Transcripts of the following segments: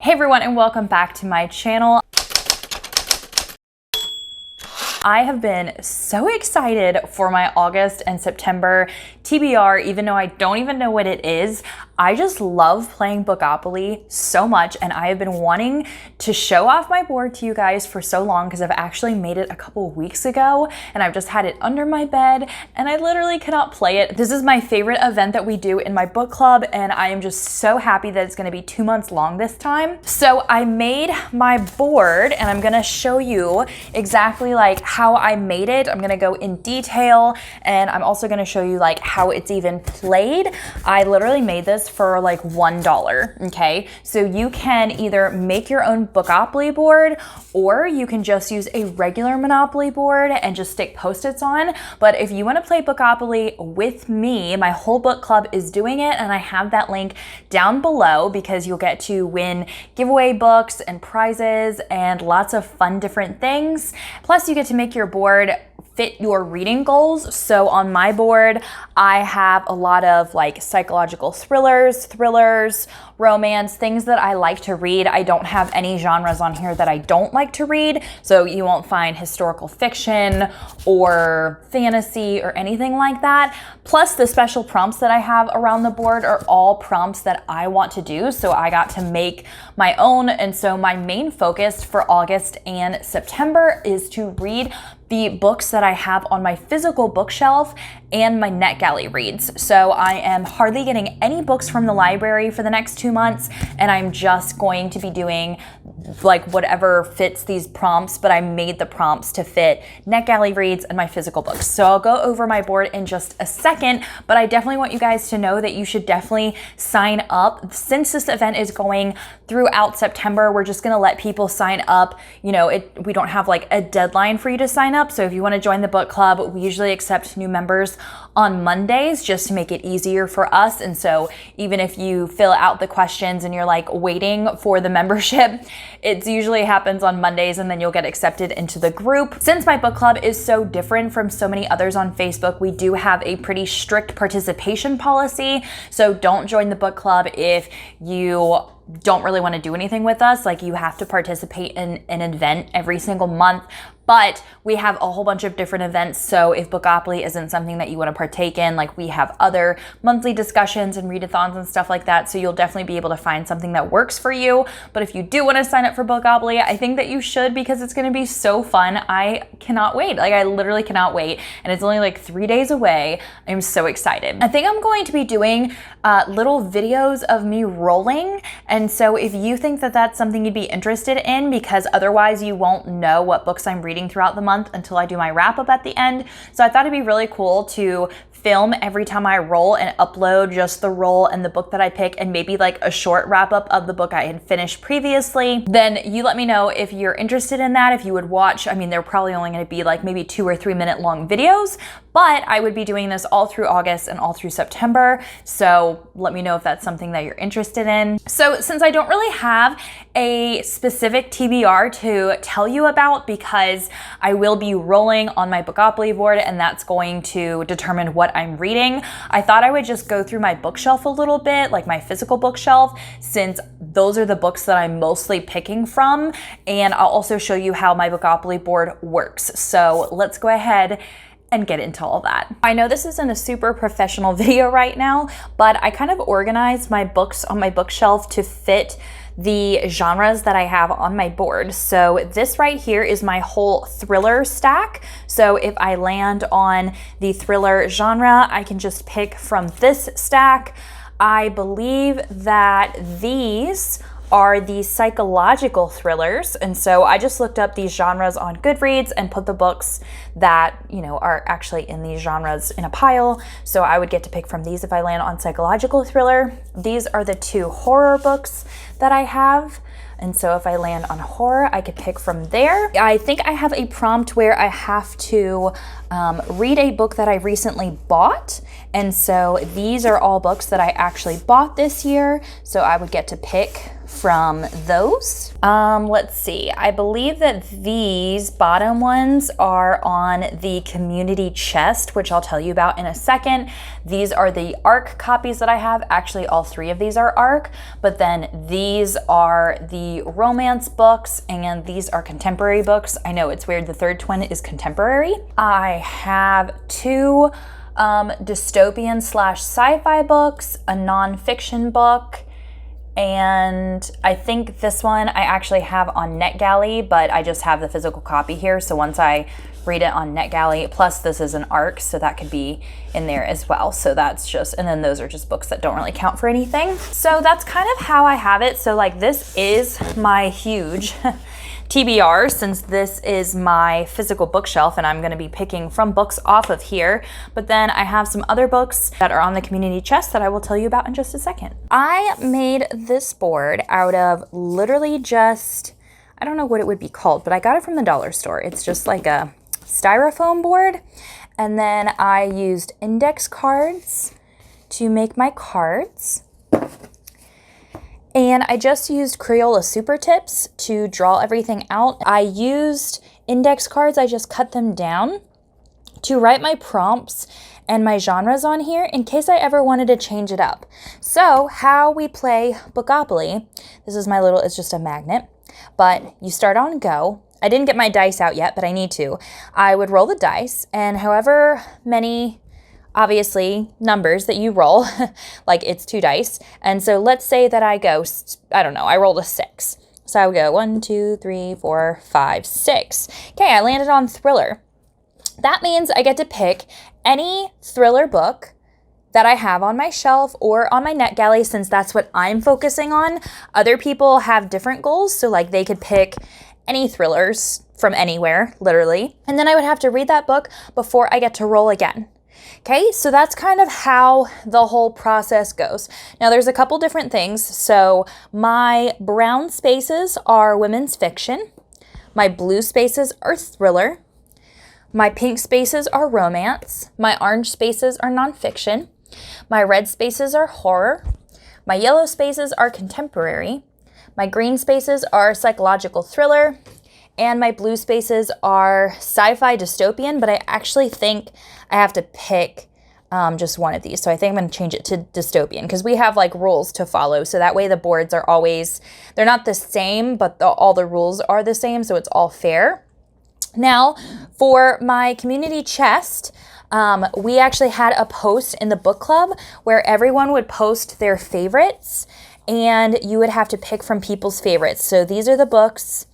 Hey everyone, and welcome back to my channel. I have been so excited for my August and September TBR, even though I don't even know what it is. I just love playing Bookopoly so much, and I have been wanting to show off my board to you guys for so long because I've actually made it a couple weeks ago and I've just had it under my bed and I literally cannot play it. This is my favorite event that we do in my book club, and I am just so happy that it's going to be 2 months long this time. So I made my board and I'm going to show you exactly like how I made it. I'm going to go in detail, and I'm also going to show you like how it's even played. I literally made this for like $1, okay? So you can either make your own Bookopoly board, or you can just use a regular Monopoly board and just stick Post-its on. But if you want to play Bookopoly with me, my whole book club is doing it, and I have that link down below because you'll get to win giveaway books and prizes and lots of fun different things. Plus you get to make your board fit your reading goals. So on my board, I have a lot of like psychological thrillers, romance, things that I like to read. I don't have any genres on here that I don't like to read. So you won't find historical fiction or fantasy or anything like that. Plus the special prompts that I have around the board are all prompts that I want to do. So I got to make my own. And so my main focus for August and September is to read the books that I have on my physical bookshelf and my NetGalley reads. So I am hardly getting any books from the library for the next 2 months, and I'm just going to be doing like whatever fits these prompts, but I made the prompts to fit NetGalley reads and my physical books. So I'll go over my board in just a second, but I definitely want you guys to know that you should definitely sign up. Since this event is going throughout September, we're just gonna let people sign up. You know, we don't have like a deadline for you to sign up. So if you want to join the book club, we usually accept new members on Mondays just to make it easier for us. And so even if you fill out the questions and you're like waiting for the membership, it usually happens on Mondays, and then you'll get accepted into the group. Since my book club is so different from so many others on Facebook, we do have a pretty strict participation policy. So don't join the book club if you don't really want to do anything with us. Like, you have to participate in an event every single month. But we have a whole bunch of different events. So if Bookopoly isn't something that you want to partake in, like we have other monthly discussions and readathons and stuff like that. So you'll definitely be able to find something that works for you. But if you do want to sign up for Bookopoly, I think that you should, because it's going to be so fun. I cannot wait. Like, I literally cannot wait. And it's only like 3 days away. I'm so excited. I think I'm going to be doing little videos of me rolling. And so if you think that that's something you'd be interested in, because otherwise you won't know what books I'm reading throughout the month until I do my wrap up at the end. So I thought it'd be really cool to film every time I roll and upload just the roll and the book that I pick, and maybe like a short wrap up of the book I had finished previously. Then you let me know if you're interested in that, if you would watch. I mean, they're probably only going to be like maybe 2 or 3 minute long videos, but I would be doing this all through August and all through September. So let me know if that's something that you're interested in. So since I don't really have a specific TBR to tell you about, because I will be rolling on my Bookopoly board and that's going to determine what I'm reading, I thought I would just go through my bookshelf a little bit, like my physical bookshelf, since those are the books that I'm mostly picking from. And I'll also show you how my Bookopoly board works. So let's go ahead and get into all that. I know this isn't a super professional video right now, but I kind of organized my books on my bookshelf to fit the genres that I have on my board. So this right here is my whole thriller stack. So if I land on the thriller genre, I can just pick from this stack. I believe that these are the psychological thrillers. And so I just looked up these genres on Goodreads and put the books that, you know, are actually in these genres in a pile. So I would get to pick from these if I land on psychological thriller. These are the 2 horror books that I have. And so if I land on horror, I could pick from there. I think I have a prompt where I have to read a book that I recently bought. And so these are all books that I actually bought this year. So I would get to pick from those. Let's see, I believe that these bottom ones are on the community chest, which I'll tell you about in a second. These are the ARC copies that I have. Actually, all three of these are ARC, but then these are the romance books and these are contemporary books. I know it's weird, the third one is contemporary. I have two dystopian slash sci-fi books, a nonfiction book, and I think this one I actually have on NetGalley, but I just have the physical copy here. So once I read it on NetGalley, plus this is an ARC, so that could be in there as well. So that's just, and then those are just books that don't really count for anything. So that's kind of how I have it. So like this is my huge TBR, since this is my physical bookshelf and I'm going to be picking from books off of here. But then I have some other books that are on the community chest that I will tell you about in just a second. I made this board out of literally just, I don't know what it would be called, but I got it from the dollar store. It's just like a styrofoam board. And then I used index cards to make my cards. And I just used Crayola Super Tips to draw everything out. I used index cards, I just cut them down to write my prompts and my genres on here in case I ever wanted to change it up. So how we play Bookopoly, this is my little, it's just a magnet, but you start on go. I didn't get my dice out yet, but I need to. I would roll the dice, and however many obviously numbers that you roll, like it's 2 dice. And so let's say that I go, I don't know, I rolled a 6. So I would go 1, 2, 3, 4, 5, 6. Okay, I landed on thriller. That means I get to pick any thriller book that I have on my shelf or on my NetGalley, since that's what I'm focusing on. Other people have different goals, so like they could pick any thrillers from anywhere, literally. And then I would have to read that book before I get to roll again. Okay, so that's kind of how the whole process goes. Now there's a couple different things. So my brown spaces are women's fiction. My blue spaces are thriller. My pink spaces are romance. My orange spaces are nonfiction. My red spaces are horror. My yellow spaces are contemporary. My green spaces are psychological thriller. And my blue spaces are sci-fi dystopian, but I actually think I have to pick just one of these. So I think I'm going to change it to dystopian because we have like rules to follow. So that way the boards are always, they're not the same, but all the rules are the same. So it's all fair. Now for my community chest, we actually had a post in the book club where everyone would post their favorites and you would have to pick from people's favorites. So these are the books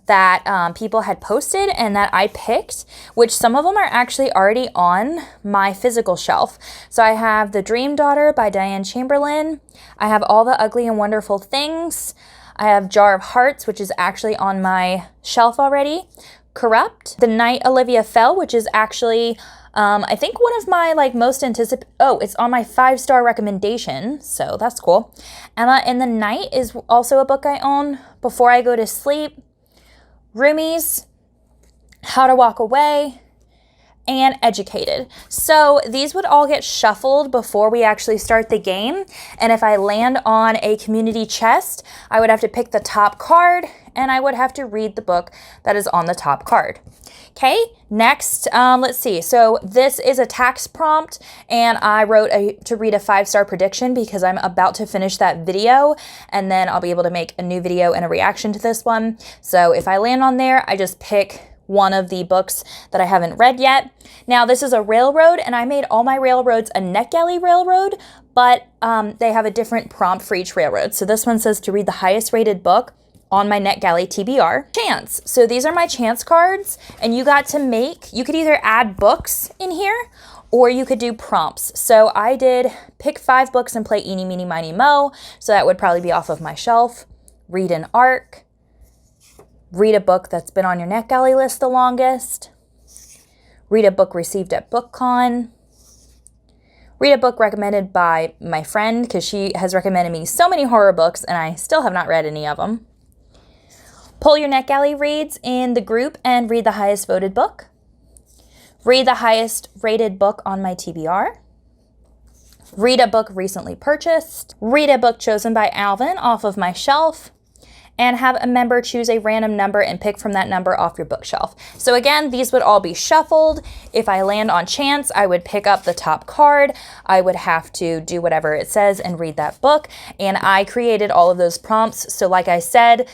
that people had posted and that I picked, which some of them are actually already on my physical shelf. So I have The Dream Daughter by Diane Chamberlain. I have All the Ugly and Wonderful Things. I have Jar of Hearts, which is actually on my shelf already. Corrupt, The Night Olivia Fell, which is actually, I think one of my like most anticipated, it's on my 5-star recommendation, so that's cool. Emma in the Night is also a book I own. Before I Go to Sleep, Roomies, How to Walk Away, and Educated. So these would all get shuffled before we actually start the game. And if I land on a community chest, I would have to pick the top card and I would have to read the book that is on the top card. Okay, next, let's see. So this is a tax prompt and I wrote to read a 5-star prediction because I'm about to finish that video and then I'll be able to make a new video and a reaction to this one. So if I land on there, I just pick one of the books that I haven't read yet. Now this is a railroad and I made all my railroads a NetGalley railroad, but they have a different prompt for each railroad. So this one says to read the highest rated book on my NetGalley TBR. Chance. So these are my chance cards and you got to you could either add books in here or you could do prompts. So I did pick 5 books and play Eeny, Meeny, Miny, Mo. So that would probably be off of my shelf. Read an ARC. Read a book that's been on your NetGalley list the longest. Read a book received at BookCon. Read a book recommended by my friend because she has recommended me so many horror books and I still have not read any of them. Pull your NetGalley reads in the group and read the highest voted book. Read the highest rated book on my TBR. read a book recently purchased, read a book chosen by Alvin off of my shelf, and have a member choose a random number and pick from that number off your bookshelf. So again, these would all be shuffled. If I land on chance, I would pick up the top card. I would have to do whatever it says and read that book. And I created all of those prompts. So like I said,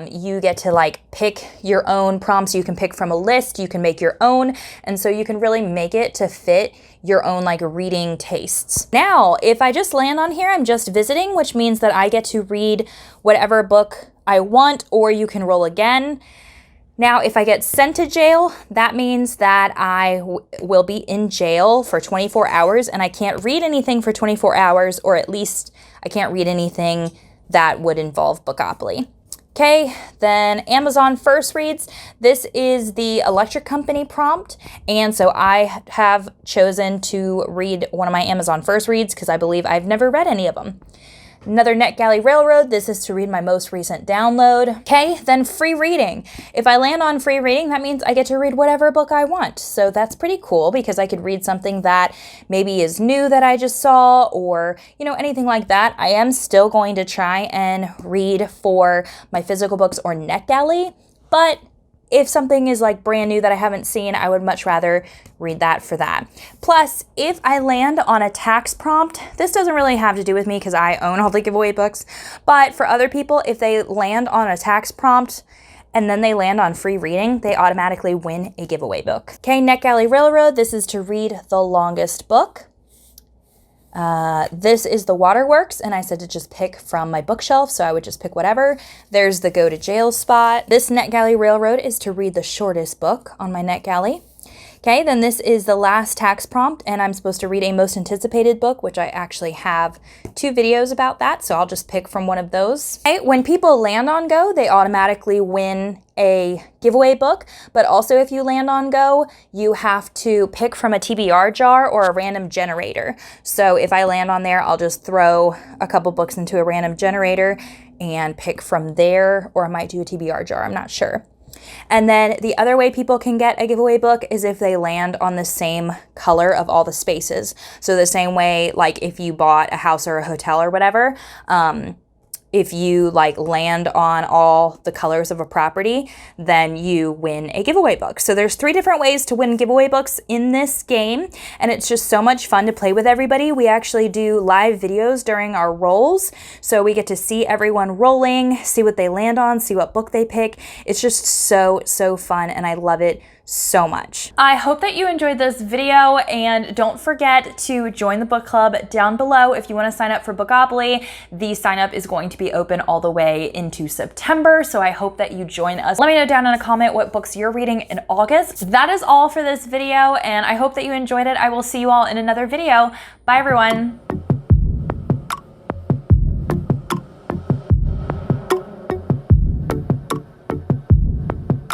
you get to like pick your own prompts. You can pick from a list, you can make your own. And so you can really make it to fit your own like reading tastes. Now, if I just land on here, I'm just visiting, which means that I get to read whatever book I want, or you can roll again. Now, if I get sent to jail, that means that I will be in jail for 24 hours and I can't read anything for 24 hours, or at least I can't read anything that would involve Bookopoly. Okay, then Amazon First Reads. This is the electric company prompt, and so I have chosen to read one of my Amazon First Reads because I believe I've never read any of them. Another NetGalley Railroad. This is to read my most recent download. Okay, then free reading. If I land on free reading, that means I get to read whatever book I want. So that's pretty cool because I could read something that maybe is new that I just saw, or, you know, anything like that. I am still going to try and read for my physical books or NetGalley, but if something is like brand new that I haven't seen, I would much rather read that for that. Plus, if I land on a tax prompt, this doesn't really have to do with me because I own all the giveaway books, but for other people, if they land on a tax prompt and then they land on free reading, they automatically win a giveaway book. Okay, NetGalley Railroad, this is to read the longest book. This is the Waterworks, and I said to just pick from my bookshelf, so I would just pick whatever. There's the Go to Jail spot. This NetGalley Railroad is to read the shortest book on my NetGalley. Okay, then this is the last tax prompt, and I'm supposed to read a most anticipated book, which I actually have 2 videos about that, so I'll just pick from one of those. Okay, when people land on Go, they automatically win a giveaway book, but also if you land on Go, you have to pick from a TBR jar or a random generator. So if I land on there, I'll just throw a couple books into a random generator and pick from there, or I might do a TBR jar, I'm not sure. And then the other way people can get a giveaway book is if they land on the same color of all the spaces. So the same way, like if you bought a house or a hotel or whatever, if you like land on all the colors of a property, then you win a giveaway book. So there's 3 different ways to win giveaway books in this game, and it's just so much fun to play with everybody. We actually do live videos during our rolls, so we get to see everyone rolling, see what they land on, see what book they pick. It's just so fun, and I love it so much. I hope that you enjoyed this video, and don't forget to join the book club down below if you want to sign up for Bookopoly. The sign up is going to be open all the way into September, so I hope that you join us. Let me know down in a comment what books you're reading in August. That is all for this video, and I hope that you enjoyed it. I will see you all in another video. Bye everyone.